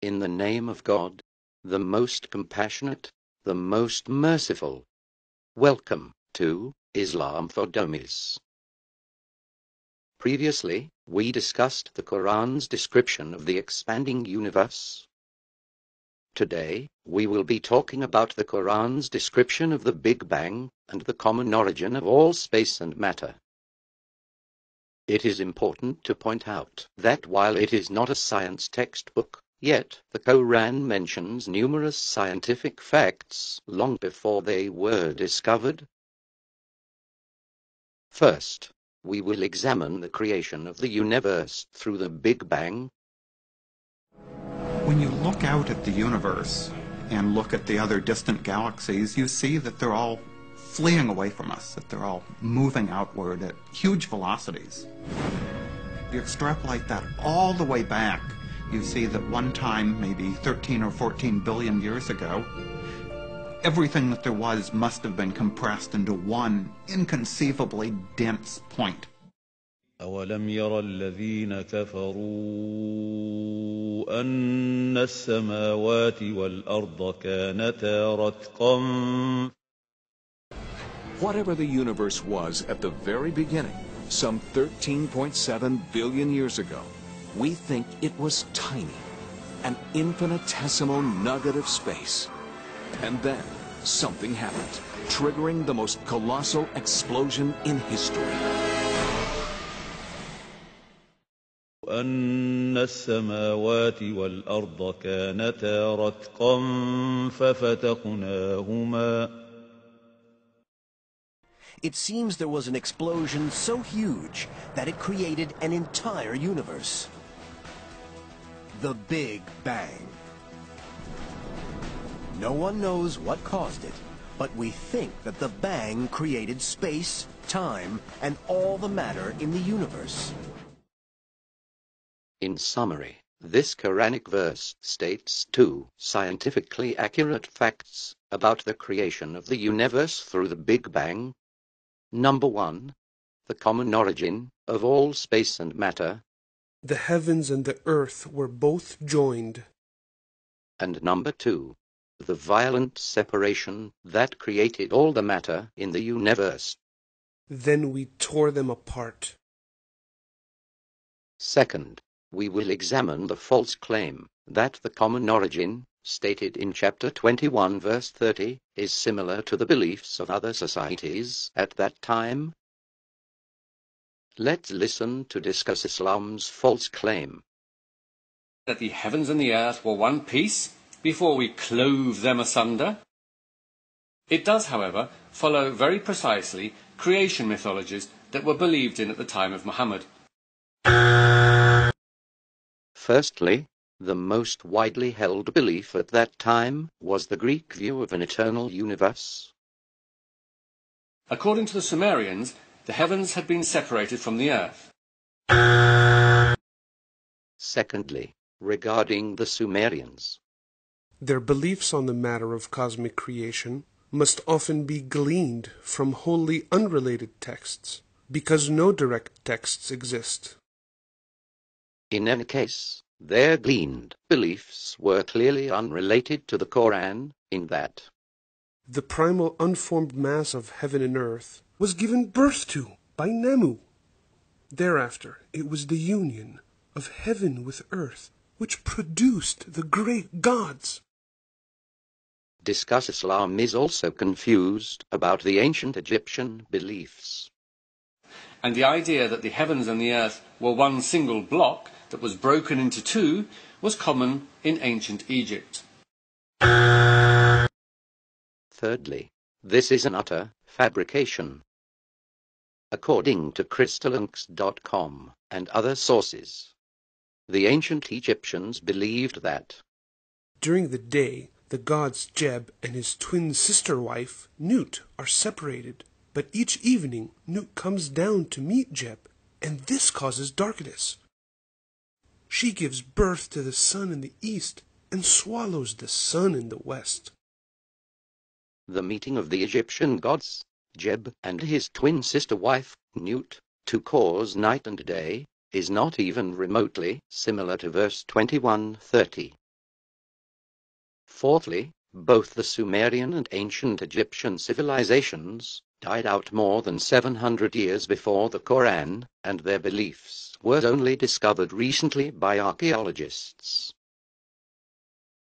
In the name of God, the most compassionate, the most merciful. Welcome to Islam for Dummies. Previously, we discussed the Quran's description of the expanding universe. Today, we will be talking about the Quran's description of the Big Bang and the common origin of all space and matter. It is important to point out that while it is not a science textbook, yet the Quran mentions numerous scientific facts long before they were discovered. First, we will examine the creation of the universe through the Big Bang. When you look out at the universe and look at the other distant galaxies, you see that they're all fleeing away from us, that they're all moving outward at huge velocities. If you extrapolate that all the way back, you see that one time, maybe 13 or 14 billion years ago, everything that there was must have been compressed into one inconceivably dense point. أولم ير الذين كفروا أن السماوات والأرض كانتا رتقا. Whatever the universe was at the very beginning, some 13.7 billion years ago, we think it was tiny, an infinitesimal nugget of space. And then something happened, triggering the most colossal explosion in history. أن السماوات والأرض كانتا رتقا ففتقناهما. It seems there was an explosion so huge that it created an entire universe. The Big Bang. No one knows what caused it, but we think that the Bang created space, time, and all the matter in the universe. In summary, this Quranic verse states two scientifically accurate facts about the creation of the universe through the Big Bang. Number 1, the common origin of all space and matter. The heavens and the earth were both joined. And number 2, the violent separation that created all the matter in the universe. Then we tore them apart. Second, we will examine the false claim that the common origin, stated in chapter 21 verse 30, is similar to the beliefs of other societies at that time. Let's listen to discuss Islam's false claim. That the heavens and the earth were one piece before we clove them asunder. It does, however, follow very precisely creation mythologies that were believed in at the time of Muhammad. Firstly, the most widely held belief at that time was the Greek view of an eternal universe. According to the Sumerians, the heavens had been separated from the earth. Secondly, regarding the Sumerians, their beliefs on the matter of cosmic creation must often be gleaned from wholly unrelated texts, because no direct texts exist. In any case, their gleaned beliefs were clearly unrelated to the Quran, in that the primal unformed mass of heaven and earth was given birth to by Nemu. Thereafter, it was the union of heaven with earth which produced the great gods. Discuss Islam is also confused about the ancient Egyptian beliefs. And the idea that the heavens and the earth were one single block that was broken into two was common in ancient Egypt. Thirdly, this is an utter fabrication. According to crystallinks.com and other sources, the ancient Egyptians believed that during the day, the gods Jeb and his twin sister wife, Nut, are separated, but each evening Nut comes down to meet Jeb, and this causes darkness. She gives birth to the sun in the east and swallows the sun in the west. The meeting of the Egyptian gods, Jeb and his twin sister wife, Nut, to cause night and day, is not even remotely similar to verse 21:30. Fourthly, both the Sumerian and ancient Egyptian civilizations died out more than 700 years before the Quran, and their beliefs were only discovered recently by archaeologists.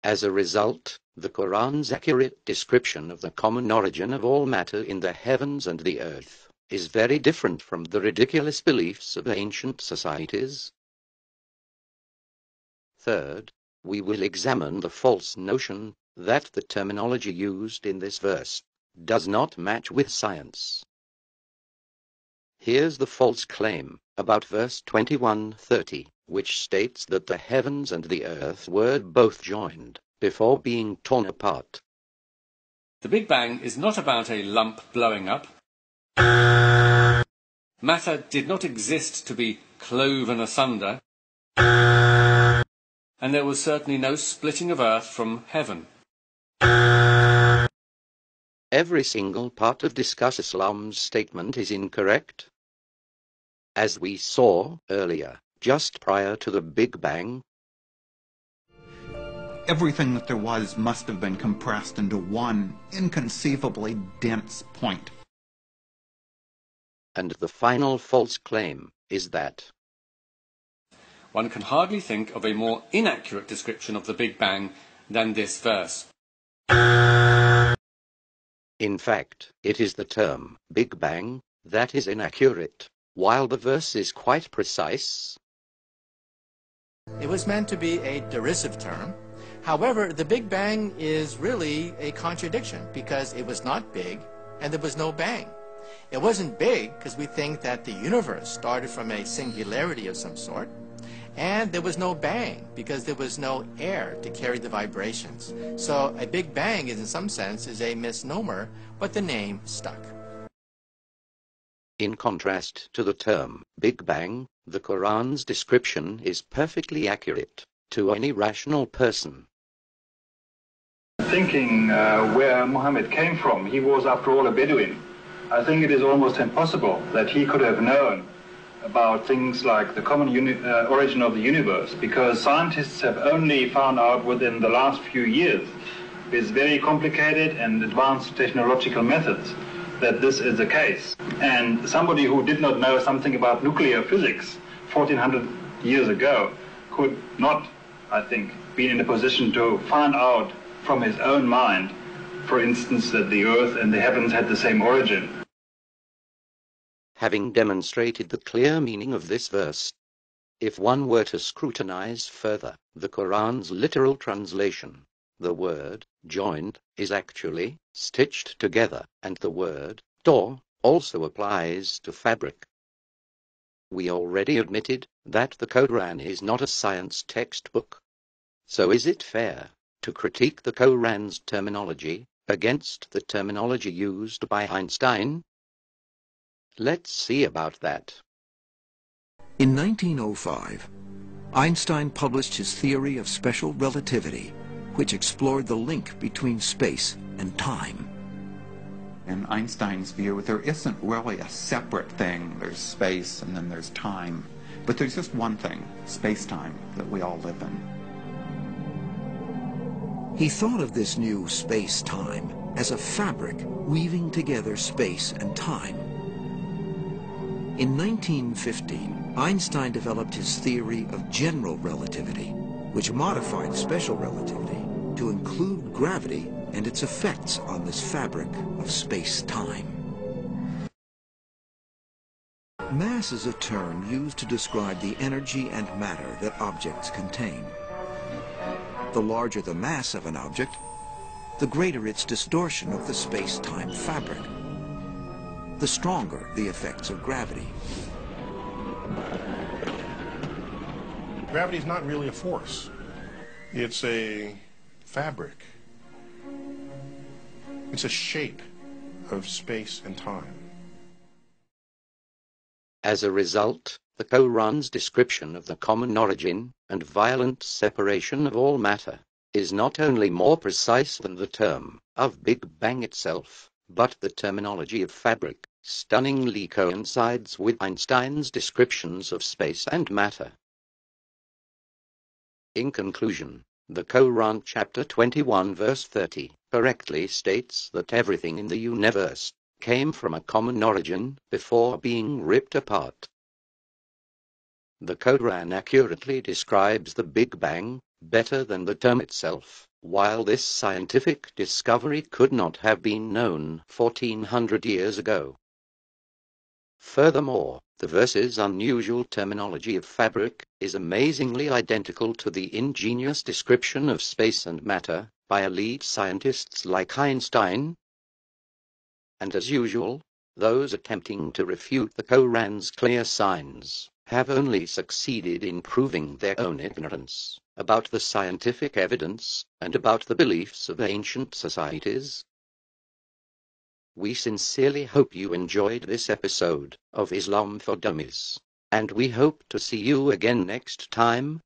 As a result, the Quran's accurate description of the common origin of all matter in the heavens and the earth is very different from the ridiculous beliefs of ancient societies. Third, we will examine the false notion that the terminology used in this verse does not match with science. Here's the false claim about verse 21:30, which states that the heavens and the earth were both joined before being torn apart. The Big Bang is not about a lump blowing up. Matter did not exist to be cloven asunder, and there was certainly no splitting of earth from heaven. Every single part of Discuss Islam's statement is incorrect. As we saw earlier, just prior to the Big Bang, everything that there was must have been compressed into one inconceivably dense point. and the final false claim is that One can hardly think of a more inaccurate description of the Big Bang than this verse. in fact, it is the term Big Bang that is inaccurate, while the verse is quite precise. It was meant to be a derisive term. However, the Big Bang is really a contradiction because it was not big and there was no bang. It wasn't big because we think that the universe started from a singularity of some sort. And there was no bang because there was no air to carry the vibrations. So a Big Bang is in some sense is a misnomer, but the name stuck. In contrast to the term Big Bang, the Quran's description is perfectly accurate to any rational person. Thinking where Muhammad came from, he was after all a Bedouin. I think it is almost impossible that he could have known about things like the common origin of the universe, because scientists have only found out within the last few years, with very complicated and advanced technological methods, that this is the case. And somebody who did not know something about nuclear physics 1400 years ago could not, I think, be in a position to find out from his own mind, for instance, that the earth and the heavens had the same origin. Having demonstrated the clear meaning of this verse, if one were to scrutinize further the Quran's literal translation, the word joined is actually stitched together, and the word door also applies to fabric. We already admitted that the Quran is not a science textbook. So is it fair to critique the Quran's terminology against the terminology used by Einstein? Let's see about that. In 1905, Einstein published his theory of special relativity, which explored the link between space and time. In Einstein's view, there isn't really a separate thing. There's space and then there's time. But there's just one thing, space-time, that we all live in. He thought of this new space-time as a fabric weaving together space and time. In 1915, Einstein developed his theory of general relativity, which modified special relativity to include gravity and its effects on this fabric of space-time. Mass is a term used to describe the energy and matter that objects contain. The larger the mass of an object, the greater its distortion of the space-time fabric, the stronger the effects of gravity. Gravity is not really a force. It's a fabric. It's a shape of space and time. As a result, the Quran's description of the common origin and violent separation of all matter is not only more precise than the term of Big Bang itself, but the terminology of fabric stunningly coincides with Einstein's descriptions of space and matter. In conclusion, The Quran chapter 21 verse 30 correctly states that everything in the universe came from a common origin before being ripped apart. The Quran accurately describes the Big Bang better than the term itself, while this scientific discovery could not have been known 1400 years ago. Furthermore, the verse's unusual terminology of fabric is amazingly identical to the ingenious description of space and matter by elite scientists like Einstein. And as usual, those attempting to refute the Quran's clear signs have only succeeded in proving their own ignorance about the scientific evidence and about the beliefs of ancient societies. We sincerely hope you enjoyed this episode of Islam for Dummies, and we hope to see you again next time.